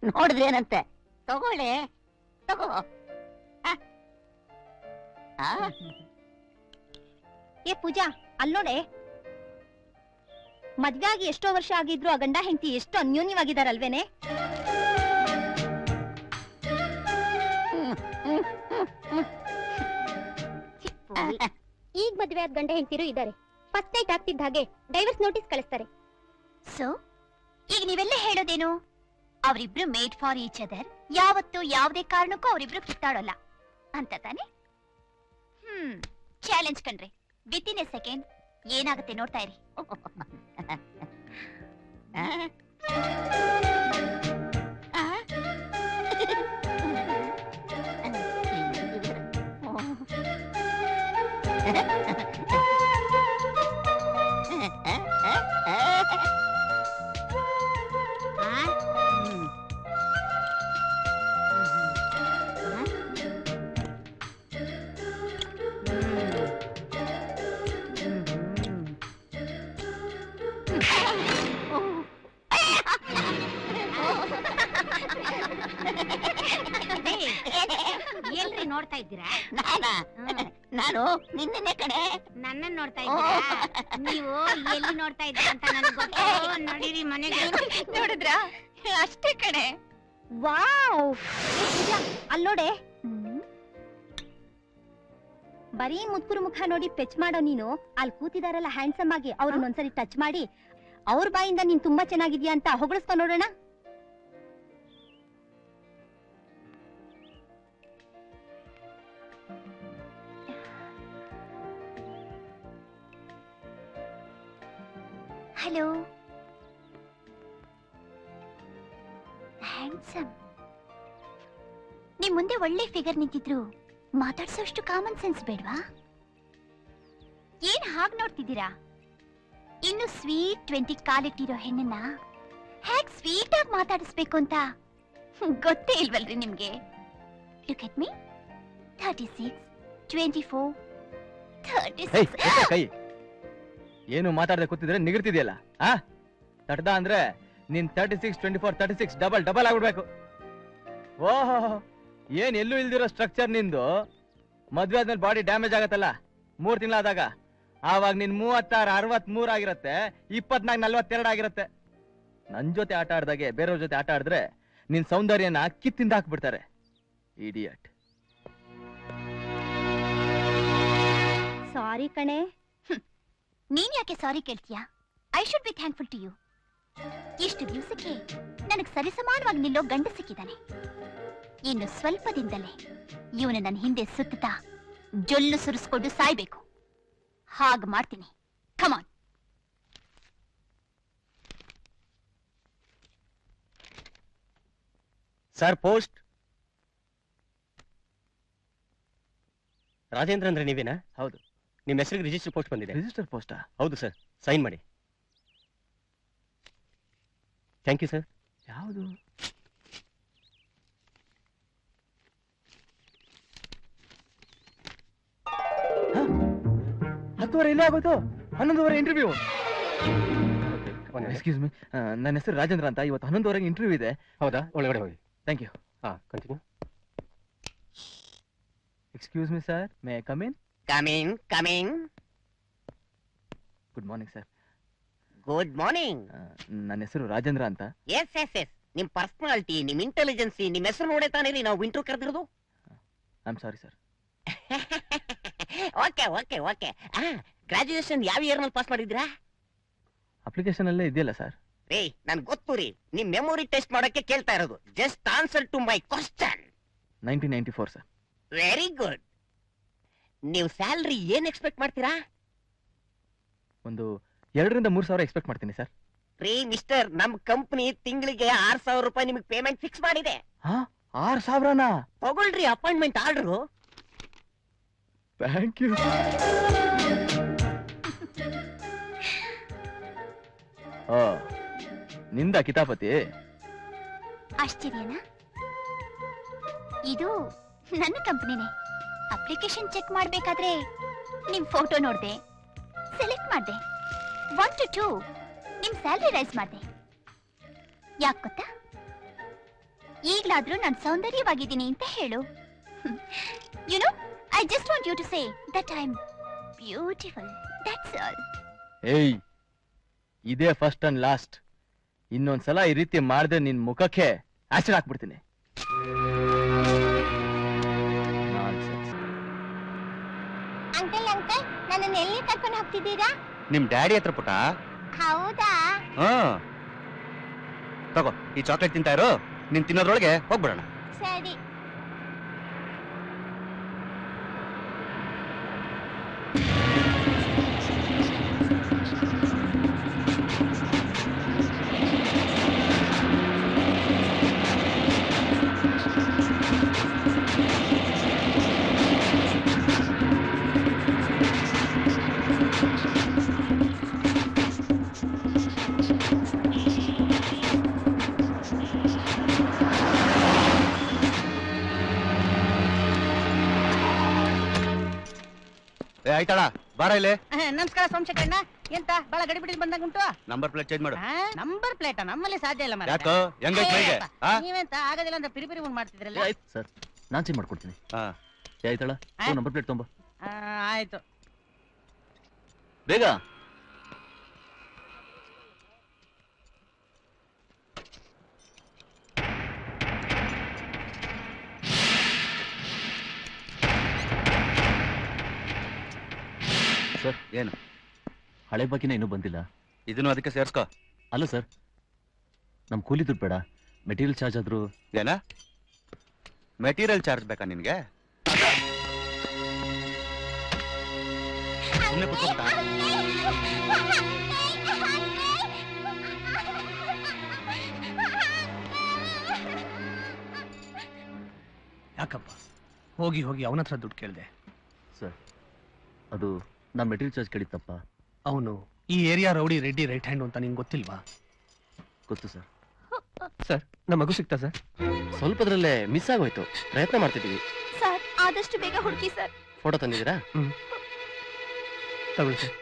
ನೋಡಿದ್ರೇನಂತೆ, ತಗೊಳ್ಳಿ ತಗೋ. ಏ ಪೂಜಾ, ಅಲ್ಲೋಡೆ, ಮದ್ವೆ ಆಗಿ ಎಷ್ಟೋ ವರ್ಷ ಆಗಿದ್ರು ಆ ಗಂಡ ಹೆಂಡತಿ ಎಷ್ಟು ಅನ್ಯೋನ್ಯವಾಗಿದಾರಲ್ವೇನೆ? ಈಗ ಮದ್ವೆ ಆದ ಗಂಡ ಹೆಂಡತಿರು ಇದ್ದಾರೆ. ಫಸ್ಟ್ ನೈಟ್ ಆಗ್ತಿದ್ದ ಹಾಗೆ ಡೈವರ್ಸ್ ನೋಟಿಸ್ ಕಳಿಸ್ತಾರೆ. ಸೊ ಈಗ ನೀವೆಲ್ಲ ಹೇಳೋದೇನು? ಅವರಿಬ್ರು ಮೇಡ್ ಫಾರ್ ಈಚ್ ಅದರ್, ಯಾವತ್ತೂ ಯಾವುದೇ ಕಾರಣಕ್ಕೂ ಅವರಿಬ್ರು ಕಿತ್ತಾಡೋಲ್ಲ ಅಂತ ತಾನೆ? ಚಾಲೆಂಜ್ ಕಣ್ರಿ, ವಿತ್ ಇನ್ ಎ ಸೆಕೆಂಡ್ ಏನಾಗುತ್ತೆ ನೋಡ್ತಾ ಇರಿ. ಎಲ್ರಿ ನೋಡ್ತಾ ಇದ್ದೀರಾ? ನಾನು ನಿನ್ನೆ ಕಣೆ. ನನ್ನ ನೋಡ್ತಾ ಇದ್ದೀರಾ? ನೀವು ಎಲ್ಲಿ ನೋಡ್ತಾ ಇದ್ದೀರಾ ಅಂತ ನನಗೆ ಗೊತ್ತು. ನಡೀರಿ ಮನೆಗೆ. ನೋಡಿದ್ರ? ಅಷ್ಟೇ ಕಣೆ. ವಾವ್, ಅಲ್ಲೋಡೆ, ಬರೀ ಮುತ್ಕುರು ಮುಖ ನೋಡಿ ಪೆಚ್ ಮಾಡೋ ನೀನು ಅಲ್ಲಿ ಕೂತಿದಾರಲ್ಲ ಹ್ಯಾಂಡ್ಸಮ್ ಆಗಿ, ಅವ್ರನ್ನೊಂದ್ಸರಿ ಟಚ್ ಮಾಡಿ ಅವ್ರ ಬಾಯಿಂದ ನೀನ್ ತುಂಬಾ ಚೆನ್ನಾಗಿದ್ಯಾ ಅಂತ ಹೊಗಳಿಸ್ಕೊ ನೋಡೋಣ. Hello, handsome. ನಿಮ್ ಮುಂದೆ ಒಳ್ಳೆ ಫಿಗರ್ ನಿಂತಿದ್ರು ಮಾತಾಡ್ಸೋಷ್ಟು ಕಾಮನ್ ಸೆನ್ಸ್ ಬೇಡ್ವಾ? ಏನ್ ಹಾಗ್ ನೋಡ್ತಿದ್ದೀರಾ? ಇನ್ನು ಸ್ವೀಟ್ 20 ಕಾಲಿಟ್ಟಿರೋ ಹೆಣ್ಣನ್ನ ಹೇಗ್ ಸ್ವೀಟ್ ಆಗಿ ಮಾತಾಡಿಸ್ಬೇಕು ಅಂತ ಗೊತ್ತೇ ಇಲ್ವಲ್ರಿ ನಿಮ್ಗೆ? Look at me, 36, 24, 36. ಏನು ಮಾತಾಡದೆ ಕೂತಿದ್ರೆ ನಿಗಿರ್ತಿದ್ಯಲ್ಲ, ತಡ್ದ ಅಂದ್ರೆ ನಿನ್ 36, 24, 36 ಡಬಲ್ ಆಗ್ಬಿಡ್ಬೇಕು. ಓಹೋ, ಏನ್ ಎಲ್ಲೂ ಇಲ್ದಿರೋ ಸ್ಟ್ರಕ್ಚರ್ ನಿಂದು. ಮದ್ವೆ ಆದ್ಮೇಲೆ ಬಾಡಿ ಡ್ಯಾಮೇಜ್ ಆಗತ್ತಲ್ಲ 3 ತಿಂಗಳಾದಾಗ, ಆವಾಗ ನಿನ್ 36, 63 ಆಗಿರತ್ತೆ, 24, 42 ಆಗಿರತ್ತೆ. ನನ್ ಜೊತೆ ಆಟ ಆಡ್ದಾಗೆ ಬೇರೆಯವ್ರ ಜೊತೆ ಆಟ ಆಡಿದ್ರೆ ನಿನ್ ಸೌಂದರ್ಯನ ಕಿತ್ತಿಂದ ಹಾಕ್ಬಿಡ್ತಾರೆ. ಇಡಿಯಟ್. ಸಾರಿ ಕಣೆ. ನೀನ್ ಯಾಕೆ ಸಾರಿ ಕೇಳ್ತೀಯಾ? I should be thankful to you. ಇಷ್ಟು ದಿವಸಕ್ಕೆ ನನಗ್ ಸರಿಸಮಾನವಾಗಿ ನಿಲ್ಲೋ ಗಂಡ ಸಿಕ್ಕಿದ್ದಾನೆ. ಇನ್ನು ಸ್ವಲ್ಪ ದಿನದಲ್ಲೇ ಇವನು ನನ್ನ ಹಿಂದೆ ಸುತ್ತಾ ಜೊಲ್ಲು ಸುರಿಸ್ಕೊಂಡು ಸಾಯ್ಬೇಕು. ಹಾಗ ಮಾಡ್ತೀನಿ. ಕಮಾನ್. Sir, post. ರಾಜೇಂದ್ರ ಅಂದ್ರೆ ನೀವೇನಾ? ಹೌದು. ನಿಮ್ಮ ಹೆಸರಿಗೆ ರಿಜಿಸ್ಟರ್ ಪೋಸ್ಟ್ ಬಂದಿದೆ. ರಿಜಿಸ್ಟರ್ ಪೋಸ್ಟಾ? ಹೌದು ಸರ್, ಸೈನ್ ಮಾಡಿ. Thank you sir. ಯಾವುದು? ಹತ್ತುವರೆ ಇಲ್ಲೇ ಆಗೋಯ್ತು. 11:15 ಇಂಟರ್ವ್ಯೂ. ಎಕ್ಸ್ಕ್ಯೂಸ್ ಮೀ, ನನ್ನ ಹೆಸರು ರಾಜೇಂದ್ರ ಅಂತ. ಇವತ್ತು 11:15 ಇಂಟರ್ವ್ಯೂ ಇದೆ. ಹೌದಾ? ಒಳಗಡೆ ಹೋಗಿ. Thank you. Continue. Excuse me sir, may I come in? Coming. Good morning sir. Good morning. ನನ್ನ ಹೆಸರು ರಾಜೇಂದ್ರ ಅಂತ. ಎಸ್ ಎಸ್ ಎಸ್, ನಿಮ್ ಪರ್ಸನಾಲಿಟಿ, ನಿಮ್ ಇಂಟೆಲಿಜೆನ್ಸಿ, ನಿಮ್ ಹೆಸರು ನೋಡೇ ತಾನೇ ನಾವು ಇಂಟರ್ವ್ಯೂ ಕರೆದಿರೋದು. I am sorry sir. Okay okay okay. Graduation ಯಾವ ಇಯರ್ ನಲ್ಲಿ ಪಾಸ್ ಮಾಡಿದ್ರಾ? ಅಪ್ಲಿಕೇಶನ್ ಅಲ್ಲೇ ಇದೆಯಲ್ಲ ಸರ್. ರೀ, ನನ್ ಗೊತ್ತು ರೀ, ನಿಮ್ ಮೆಮೊರಿ ಟೆಸ್ಟ್ ಮಾಡೋಕೆ ಕೇಳ್ತಾ ಇರೋದು. Just answer to my question. 1994 sir. Very good. ನೀವು ಸ್ಯಾಲರಿ ಏನ್ ಎಕ್ಸ್ಪೆಕ್ಟ್ ಮಾಡ್ತೀರಾ? ಒಂದು 2 ರಿಂದ 3 ಸಾವಿರ ಎಕ್ಸ್ಪೆಕ್ಟ್ ಮಾಡ್ತೀನಿ ಸರ್. ರೀ ಮಿಸ್ಟರ್, ನಮ್ ಕಂಪನಿ ತಿಂಗಳಿಗೆ 6,000 ರೂಪಾಯಿ ನಿಮಗೆ ಪೇಮೆಂಟ್ ಫಿಕ್ಸ್ ಮಾಡಿದೆ. 6,000ನಾ? ತಗೊಳ್ರಿ ಅಪಾಯಿಂಟ್ಮೆಂಟ್ ಆರ್ಡರು. Thank you. ನಿಂದ ಕಿತಾಪತಿ? ಆಶ್ಚರ್ಯನಾ? ಇದು ನನ್ನ ಕಂಪನಿನೇ. ಅಪ್ಲಿಕೇಶನ್ ಚೆಕ್ ಮಾಡ್ಬೇಕಾದ್ರೆ ನಿಮ್ ಫೋಟೋ ನೋಡ್ದೆ, ಸೆಲೆಕ್ಟ್ ಮಾಡ್ದೆ. 1 to 2 ನಿಮ್ ಸ್ಯಾಲರಿ ರೈಸ್ ಮಾಡ್ದೆ. ಯಾಕೆ ಗೊತ್ತಾ? ಈಗ್ಲಾದ್ರೂ ನಾನು ಸೌಂದರ್ಯವಾಗಿದ್ದೀನಿ ಅಂತ ಹೇಳು. You know, I just want you to say that I am beautiful. That's all. ಏಯ್, ಇದೇ ಫಸ್ಟ್ ಅಂಡ್ ಲಾಸ್ಟ್. ಇನ್ನೊಂದ್ಸಲ ಈ ರೀತಿ ಮಾಡಿದ್ರೆ ನಿನ್ ಮುಖಕ್ಕೆ ಆಸಿಡ್ ಹಾಕ್ಬಿಡ್ತೀನಿ. ಅಂಕಲ್ ಅಂಕಲ್, ನನ್ನನ್ನು ಎಲ್ಲಿ ಕರ್ಕೊಂಡು ಹೋಗ್ತಿದ್ದೀರಾ? ನಿಮ್ ಡ್ಯಾಡಿ ಹತ್ರ ಪುಟ. ಹೌದಾ? ತಗೋ, ಈ ಚಾಕ್ಲೇಟ್ ತಿಂತಾ ಇರು. ನೀನ್ ತಿನ್ನೋದ್ರೊಳಗೆ ಹೋಗ್ಬಿಡೋಣ. ಸರಿ. ಆಯ್ತಾಳ, ಬಾರ ಇಲ್ಲಿ. ನಮಸ್ಕಾರ ಸೋಮಶೇಖರಣ್ಣ. ಎಂತ ಬಹಳ ಗಡಿಬಿಡಿ ಬಂದಾಗ ಉಂಟು? ನಂಬರ್ ಪ್ಲೇಟ್ ಚೇಂಜ್ ಮಾಡು. ನಂಬರ್ ಪ್ಲೇಟ್ ನಮ್ಮಲ್ಲಿ ಸಾಧ್ಯ ಇಲ್ಲ. ಯಾಕೋ ಹೆಂಗೈತ್ ಮೈಗೆ? ನೀವೆಂತ ಆಗೋದಿಲ್ಲ ಅಂತ ಪಿರಿ ಉಂಡ್ ಮಾಡ್ತಿದ್ರಲ್ಲ. ಸರ್, ನಾನ್ ಚೇಂಜ್ ಮಾಡ್ಕೊಡ್ತೀನಿ. ಆಯ್ತಳ, ನಂಬರ್ ಪ್ಲೇಟ್ ತೊಂಬ. ಆಯ್ತು, ಬೇಗ. ಸರ್, ಏನು ಹಳೆ ಬಾಕಿನ ಇನ್ನೂ ಬಂದಿಲ್ಲ. ಇದನ್ನು ಅದಕ್ಕೆ ಸೇರ್ಸ್ಕೋ. ಅಲ್ಲ ಸರ್, ನಮ್ ಕೂಲಿ ದುಡ್ಡು ಬೇಡ, ಮೆಟೀರಿಯಲ್ ಚಾರ್ಜ್ ಆದ್ರೂ. ಏನ ಮೆಟೀರಿಯಲ್ ಚಾರ್ಜ್ ಬೇಕಾ ನಿನ್ಗೆ? ಸುಮ್ಮನೆ ಕೂತ್ಕೊಂಡ. ಯಾಕಪ್ಪ ಹೋಗಿ ಹೋಗಿ ಅವನ ಹತ್ರ ದುಡ್ಡು ಕೇಳಿದೆ? ಸರ್, ಅದು ನಾನ್ ಮೆಟೀರಿಯಲ್ ಚಾರ್ಜ್ ಕೇಳಿತ್ತಪ್ಪ. ಅವನು ಈ area rowdy Reddy right hand ಅಂತ ನಿಂಗೆ ಗೊತ್ತಿಲ್ವಾ? ಗೊತ್ತು ಸರ್. ಸರ್, ನಮ್ಮ ಮಗು ಸಿಗ್ತಾ ಸರ್? ಸ್ವಲ್ಪದ್ರಲ್ಲೇ ಮಿಸ್ ಆಗೋಯ್ತು, ಪ್ರಯತ್ನ ಮಾಡ್ತಿದ್ದೀವಿ. ಸರ್, ಆದಷ್ಟು ಬೇಗ ಹುಡುಕಿ ಸರ್. ಫೋಟೋ ತಂದಿದ್ದೀರಾ? ತಗೊಳ್ಳಿ ಸರ್.